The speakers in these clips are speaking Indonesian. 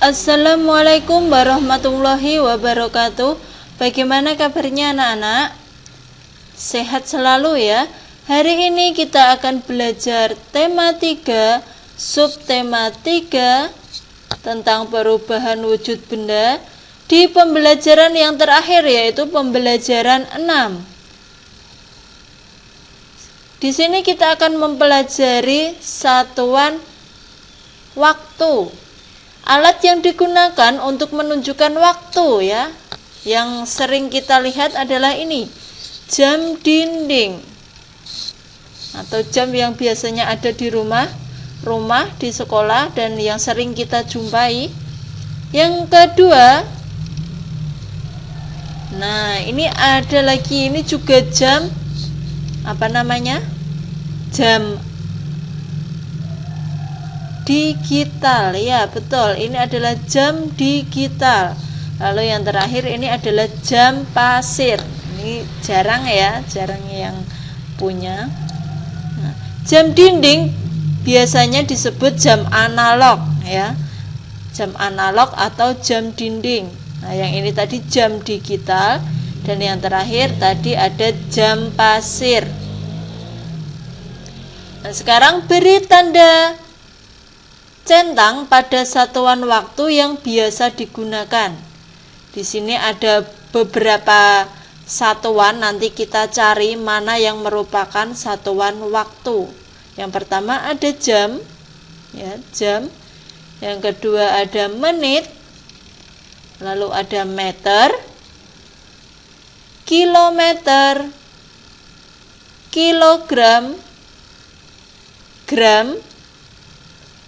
Assalamualaikum warahmatullahi wabarakatuh. Bagaimana kabarnya anak-anak? Sehat selalu ya. Hari ini kita akan belajar tema 3, subtema 3 tentang perubahan wujud benda di pembelajaran yang terakhir, yaitu pembelajaran 6. Di sini kita akan mempelajari satuan waktu. Alat yang digunakan untuk menunjukkan waktu ya, yang sering kita lihat adalah ini, jam dinding atau jam yang biasanya ada di rumah, di sekolah, dan yang sering kita jumpai. Yang kedua, nah ini ada lagi, ini juga jam, apa namanya, jam digital, ya betul, ini adalah jam digital. Lalu yang terakhir ini adalah jam pasir. Ini jarang ya, jarang yang punya. Nah, jam dinding biasanya disebut jam analog ya, jam analog atau jam dinding. Nah, yang ini tadi jam digital, dan yang terakhir tadi ada jam pasir. Nah, sekarang beri tanda centang pada satuan waktu yang biasa digunakan. Di sini ada beberapa satuan, nanti kita cari mana yang merupakan satuan waktu. Yang pertama ada jam, ya, jam. Yang kedua ada menit, lalu ada meter, kilometer, kilogram, gram.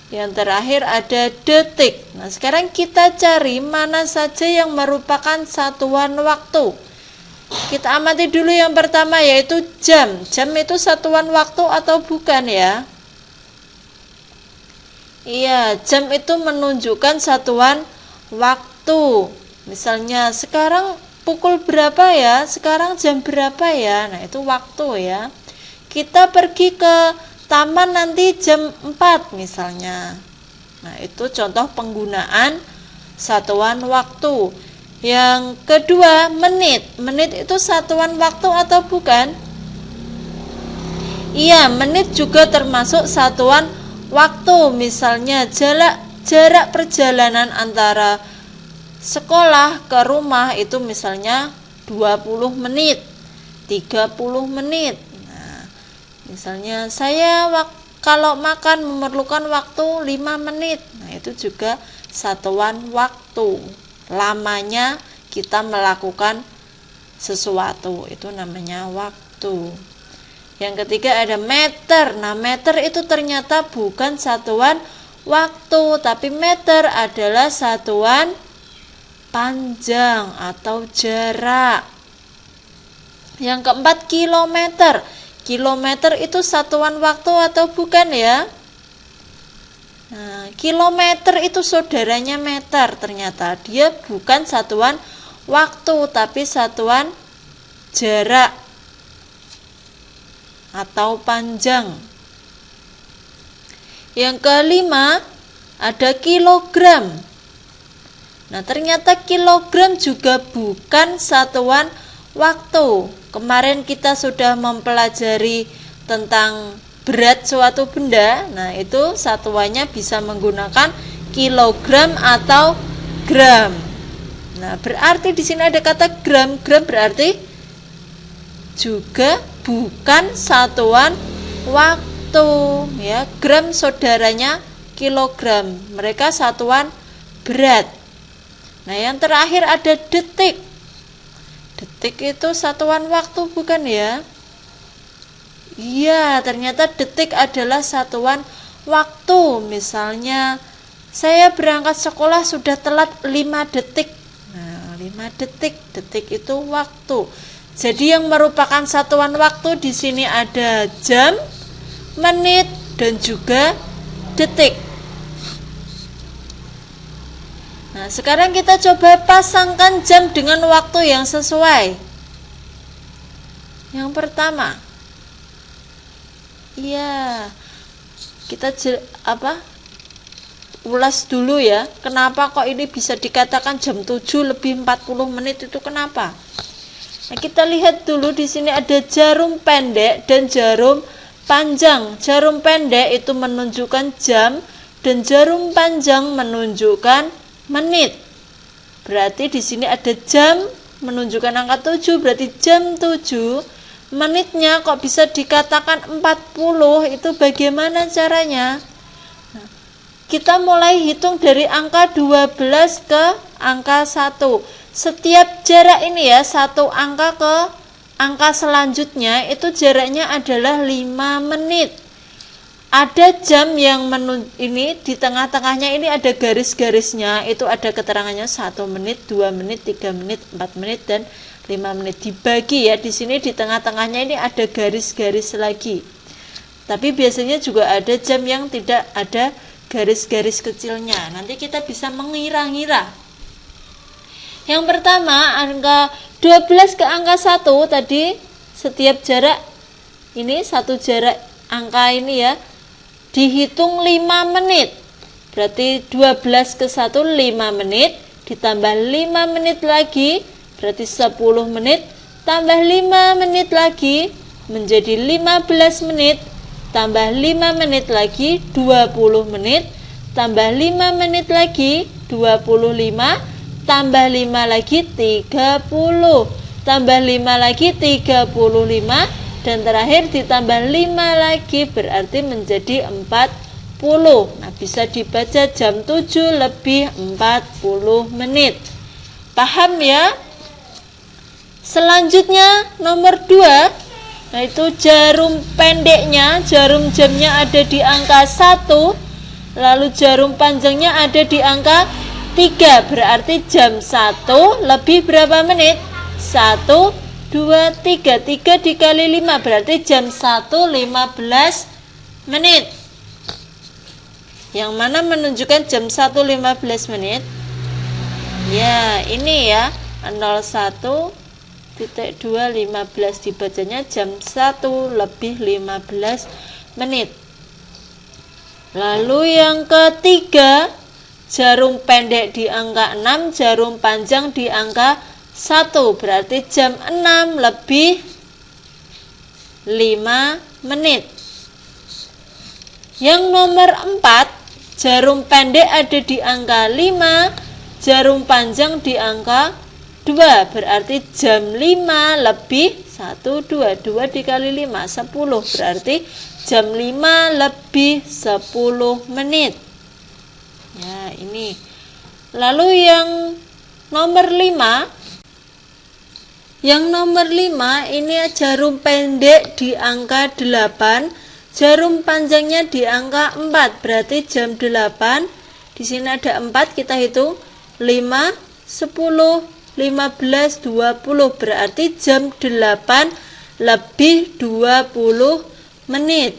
Yang terakhir ada detik. Nah, sekarang kita cari mana saja yang merupakan satuan waktu. Kita amati dulu yang pertama, yaitu jam. Jam itu satuan waktu atau bukan ya? Iya, jam itu menunjukkan satuan waktu. Misalnya sekarang pukul berapa ya? Sekarang jam berapa ya? Nah, itu waktu ya. Kita pergi ke taman nanti jam 4 misalnya. Nah, itu contoh penggunaan satuan waktu. Yang kedua, menit. Menit itu satuan waktu atau bukan? Iya, menit juga termasuk satuan waktu. Misalnya jarak perjalanan antara sekolah ke rumah itu misalnya 20 menit, 30 menit. Misalnya saya kalau makan memerlukan waktu 5 menit. Nah, itu juga satuan waktu. Lamanya kita melakukan sesuatu, itu namanya waktu. Yang ketiga ada meter. Nah, meter itu ternyata bukan satuan waktu, tapi meter adalah satuan panjang atau jarak. Yang keempat, kilometer. Kilometer itu satuan waktu atau bukan ya? Nah, kilometer itu saudaranya meter. Ternyata dia bukan satuan waktu, tapi satuan jarak atau panjang. Yang kelima ada kilogram. Nah, ternyata kilogram juga bukan satuan waktu. Kemarin kita sudah mempelajari tentang berat suatu benda. Nah, itu satuannya bisa menggunakan kilogram atau gram. Nah, berarti di sini ada kata gram. Gram berarti juga bukan satuan waktu ya. Gram saudaranya kilogram. Mereka satuan berat. Nah, yang terakhir ada detik. Detik itu satuan waktu bukan ya? Iya, ternyata detik adalah satuan waktu. Misalnya saya berangkat sekolah sudah telat 5 detik. Nah, 5 detik, detik itu waktu. Jadi yang merupakan satuan waktu di sini ada jam, menit, dan juga detik. Nah, sekarang kita coba pasangkan jam dengan waktu yang sesuai. Yang pertama, iya, kita ulas dulu ya. Kenapa kok ini bisa dikatakan jam 7 lebih 40 menit itu kenapa? Nah, kita lihat dulu di sini ada jarum pendek dan jarum panjang. Jarum pendek itu menunjukkan jam dan jarum panjang menunjukkan menit. Berarti di sini ada jam menunjukkan angka 7, berarti jam 7. Menitnya kok bisa dikatakan 40, itu bagaimana caranya? Nah, kita mulai hitung dari angka 12 ke angka 1. Setiap jarak ini ya, satu angka ke angka selanjutnya itu jaraknya adalah 5 menit. Ada jam yang ini di tengah-tengahnya ini ada garis-garisnya, itu ada keterangannya 1 menit, 2 menit, 3 menit, 4 menit dan 5 menit. Dibagi ya, di sini di tengah-tengahnya ini ada garis-garis lagi. Tapi biasanya juga ada jam yang tidak ada garis-garis kecilnya. Nanti kita bisa mengira-ngira. Yang pertama, angka 12 ke angka 1 tadi setiap jarak ini satu jarak angka ini ya dihitung 5 menit. Berarti 12 ke 1 5 menit ditambah 5 menit lagi berarti 10 menit tambah 5 menit lagi menjadi 15 menit tambah 5 menit lagi 20 menit tambah 5 menit lagi 25 tambah 5 lagi 30 tambah 5 lagi 35 dan terakhir ditambah 5 lagi berarti menjadi 40. Nah, bisa dibaca jam 7 lebih 40 menit. Paham ya? Selanjutnya nomor 2, yaitu jarum pendeknya, jarum jamnya ada di angka 1, lalu jarum panjangnya ada di angka 3. Berarti jam 1 lebih berapa menit? 1 2, 3 dikali 5 berarti jam 1 15 menit. Yang mana menunjukkan jam 1 15 menit? Ya, ini ya 01.2.15 dibacanya jam 1 lebih 15 menit. Lalu yang ketiga, jarum pendek di angka 6, jarum panjang di angka 1, berarti jam 6 lebih 5 menit. Yang nomor 4, jarum pendek ada di angka 5, jarum panjang di angka 2, berarti jam 5 lebih 1, 2 dikali 5, 10, berarti jam 5 lebih 10 menit. Ya, ini. Lalu yang nomor 5, ini jarum pendek di angka 8, jarum panjangnya di angka 4, berarti jam 8. Di sini ada 4, kita hitung 5, 10, 15, 20, berarti jam 8 lebih 20 menit.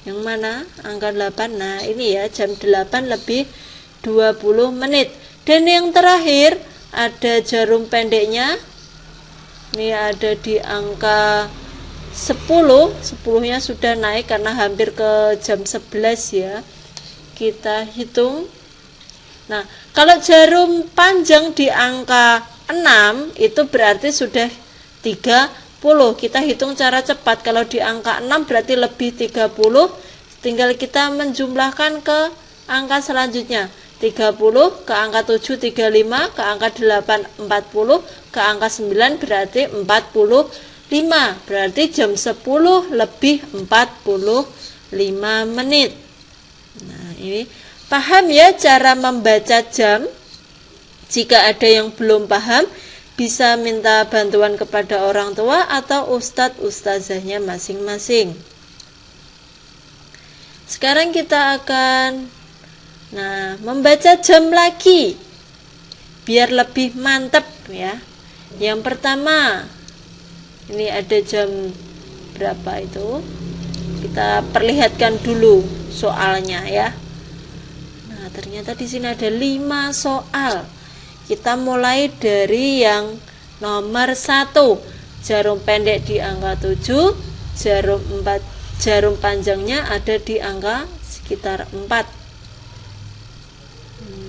Yang mana? Angka 8. Nah, ini ya jam 8 lebih 20 menit. Dan yang terakhir ada jarum pendeknya. Ini ada di angka 10. 10-nya sudah naik karena hampir ke jam 11 ya. Kita hitung. Nah, kalau jarum panjang di angka 6 itu berarti sudah 30. Kita hitung cara cepat. Kalau di angka 6 berarti lebih 30. Tinggal kita menjumlahkan ke angka selanjutnya. 30 ke angka 7 35, ke angka 8 40, ke angka 9 berarti 45. Berarti jam 10 lebih 45 menit. Nah, ini paham ya cara membaca jam? Jika ada yang belum paham, bisa minta bantuan kepada orang tua atau ustadz ustazahnya masing-masing. Sekarang kita akan membaca jam lagi biar lebih mantap ya. Yang pertama, ini ada jam berapa itu? Kita perlihatkan dulu soalnya ya. Nah, ternyata di sini ada 5 soal. Kita mulai dari yang nomor 1, jarum pendek di angka 7, jarum panjangnya ada di angka sekitar 4.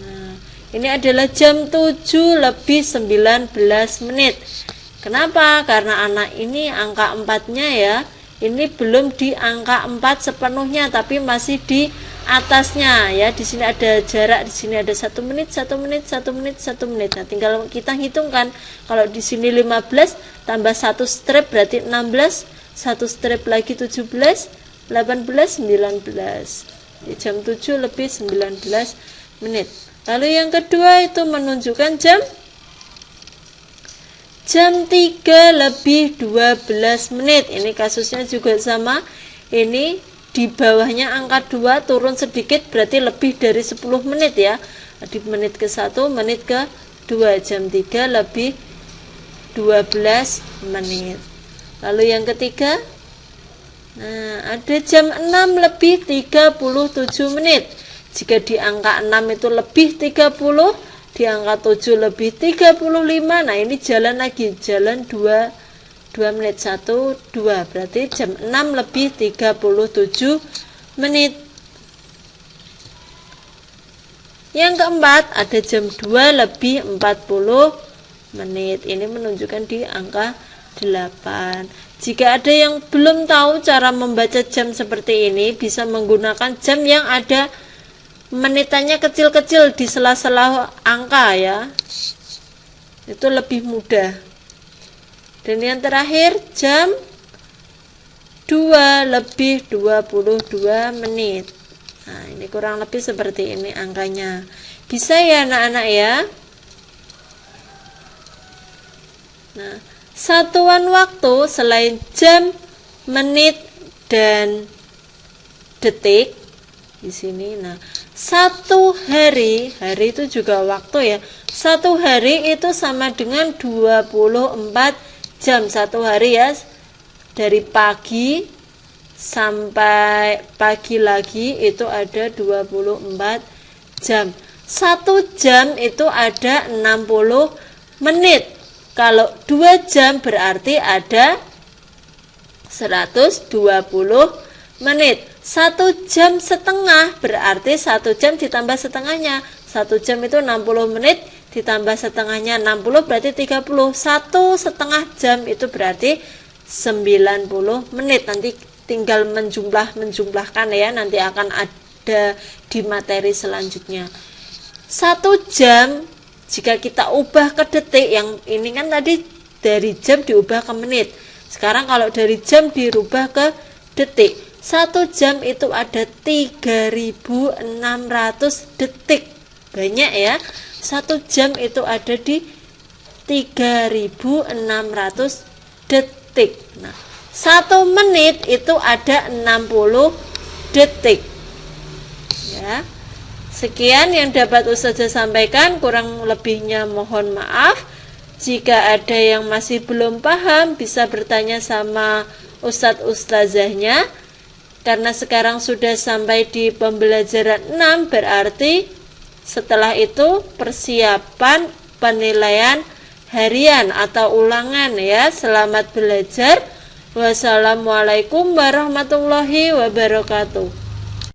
Nah, ini adalah jam 7 lebih 19 menit. Kenapa? Karena anak ini angka 4-nya ya, ini belum di angka 4 sepenuhnya, tapi masih di atasnya ya. Di sini ada jarak, di sini ada 1 menit, 1 menit, 1 menit, 1 menit. Nah, tinggal kita hitungkan. Kalau di sini 15 tambah 1 strip berarti 16, 1 strip lagi 17, 18, 19. Jam 7 lebih 19 menit. Lalu yang kedua itu menunjukkan jam 3 lebih 12 menit. Ini kasusnya juga sama. Ini di bawahnya angka 2 turun sedikit berarti lebih dari 10 menit ya. Di menit ke 1, menit ke 2. Jam 3 lebih 12 menit. Lalu yang ketiga, nah ada jam 6 lebih 37 menit. Jika di angka 6 itu lebih 30, di angka 7 lebih 35. Nah ini jalan lagi, jalan 2 menit, 1, 2. Berarti jam 6 lebih 37 menit. Yang keempat ada jam 2 lebih 40 menit. Ini menunjukkan di angka 8. Jika ada yang belum tahu cara membaca jam seperti ini, bisa menggunakan jam yang ada menitannya kecil-kecil di sela-sela angka ya. Itu lebih mudah. Dan yang terakhir jam 2 lebih 22 menit. Nah, ini kurang lebih seperti ini angkanya. Bisa ya anak-anak ya. Nah, satuan waktu selain jam, menit, dan detik di sini. Nah, 1 hari itu juga waktu ya. 1 hari itu sama dengan 24 jam. 1 hari ya, dari pagi sampai pagi lagi itu ada 24 jam. 1 jam itu ada 60 menit. Kalau 2 jam berarti ada 120 menit. 1 jam setengah berarti 1 jam ditambah setengahnya. 1 jam itu 60 menit ditambah setengahnya 60 berarti 30. 1 setengah jam itu berarti 90 menit. Nanti tinggal menjumlahkan ya, nanti akan ada di materi selanjutnya. 1 jam jika kita ubah ke detik, yang ini kan tadi dari jam diubah ke menit. Sekarang kalau dari jam dirubah ke detik, 1 jam itu ada 3.600 detik. Banyak ya. 1 jam itu ada di 3.600 detik. Nah, 1 menit itu ada 60 detik. Ya. Sekian yang dapat Ustazah sampaikan, kurang lebihnya mohon maaf. Jika ada yang masih belum paham, bisa bertanya sama Ustazahnya. Karena sekarang sudah sampai di pembelajaran 6, berarti setelah itu persiapan penilaian harian atau ulangan ya. Selamat belajar. Wassalamualaikum warahmatullahi wabarakatuh.